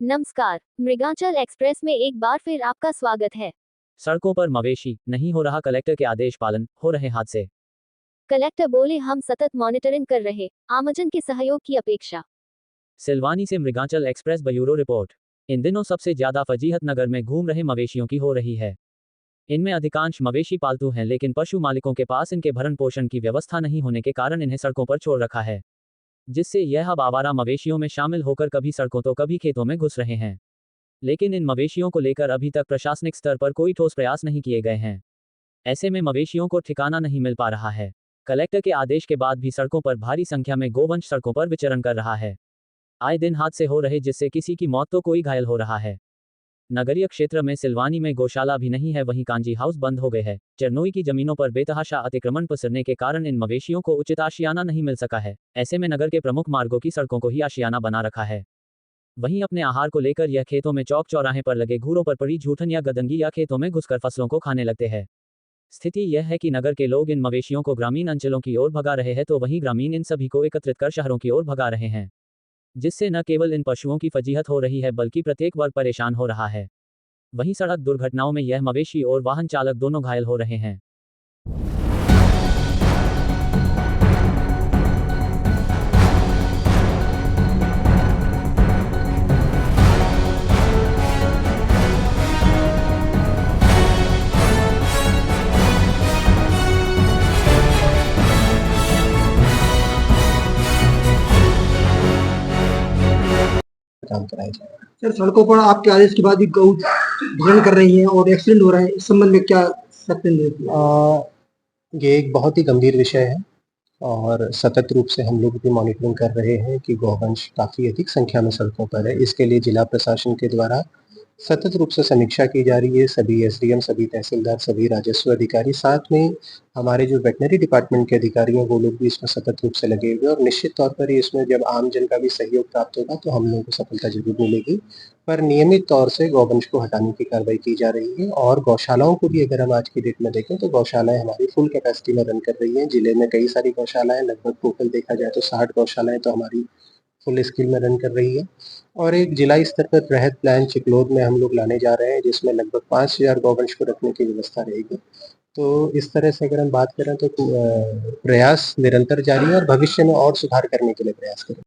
नमस्कार, मृगांचल एक्सप्रेस में एक बार फिर आपका स्वागत है। सड़कों पर मवेशी, नहीं हो रहा कलेक्टर के आदेश पालन, हो रहे हादसे। कलेक्टर बोले हम सतत मॉनिटरिंग कर रहे, आमजन के सहयोग की अपेक्षा। सिलवानी से मृगांचल एक्सप्रेस ब्यूरो रिपोर्ट। इन दिनों सबसे ज्यादा फजीहत नगर में घूम रहे मवेशियों की हो रही है। इनमें अधिकांश मवेशी पालतू हैं, लेकिन पशु मालिकों के पास इनके भरण पोषण की व्यवस्था नहीं होने के कारण इन्हें सड़कों पर छोड़ रखा है, जिससे यह अब आवारा मवेशियों में शामिल होकर कभी सड़कों तो कभी खेतों में घुस रहे हैं। लेकिन इन मवेशियों को लेकर अभी तक प्रशासनिक स्तर पर कोई ठोस प्रयास नहीं किए गए हैं। ऐसे में मवेशियों को ठिकाना नहीं मिल पा रहा है। कलेक्टर के आदेश के बाद भी सड़कों पर भारी संख्या में गोवंश सड़कों पर विचरण कर रहा है। आए दिन हादसे हो रहे, जिससे किसी की मौत तो कोई घायल हो रहा है। नगरीय क्षेत्र में सिलवानी में गौशाला भी नहीं है, वहीं कांजी हाउस बंद हो गए हैं। चरनोई की जमीनों पर बेतहाशा अतिक्रमण पसरने के कारण इन मवेशियों को उचित आशियाना नहीं मिल सका है। ऐसे में नगर के प्रमुख मार्गों की सड़कों को ही आशियाना बना रखा है। वहीं अपने आहार को लेकर यह खेतों में चौक चौराहे पर लगे घूरों पर पड़ी झूठन या गदंगी या खेतों में घुसकर फसलों को खाने लगते हैं। स्थिति यह है कि नगर के लोग इन मवेशियों को ग्रामीण अंचलों की ओर भगा रहे हैं, तो वहीं ग्रामीण इन सभी को एकत्रित कर शहरों की ओर भगा रहे हैं, जिससे न केवल इन पशुओं की फजीहत हो रही है, बल्कि प्रत्येक वर्ग परेशान हो रहा है। वहीं सड़क दुर्घटनाओं में यह मवेशी और वाहन चालक दोनों घायल हो रहे हैं। काम कराया जाए। सर, सड़कों पर आपके आदेश के बाद भी गऊ भ्रमण कर रही हैं और एक्सीडेंट हो रहे हैं, इस संबंध में क्या सत्य है? ये एक बहुत ही गंभीर विषय है और सतत रूप से हम लोग भी मॉनिटरिंग कर रहे हैं कि गौवंश काफ़ी अधिक संख्या में सड़कों पर है। इसके लिए जिला प्रशासन के द्वारा सतत रूप से समीक्षा की जा रही है। सभी एसडीएम, सभी तहसीलदार, सभी राजस्व अधिकारी, साथ में हमारे जो वेटनरी डिपार्टमेंट के अधिकारी हैं, वो लोग भी इसमें सतत रूप से लगे हुए हैं और निश्चित तौर पर ही इसमें जब आम जन का भी सहयोग प्राप्त होगा तो हम लोगों को सफलता जरूर मिलेगी। पर नियमित तौर से गौवंश को हटाने की कार्रवाई की जा रही है और गौशालाओं को भी अगर हम आज की डेट में देखें तो गौशालाएं हमारी फुल कैपेसिटी में रन कर रही हैं। जिले में कई सारी गौशालाएं, लगभग टोटल देखा जाए तो 60 गौशालाएं तो हमारी फुल स्केल में रन कर रही है। और एक जिला स्तर पर वृहद प्लान चिकलोद में हम लोग लाने जा रहे हैं, जिसमें लगभग 5000 गौवंश को रखने की व्यवस्था रहेगी। तो इस तरह से अगर हम बात करें तो प्रयास निरंतर जारी है और भविष्य में और सुधार करने के लिए प्रयास करें।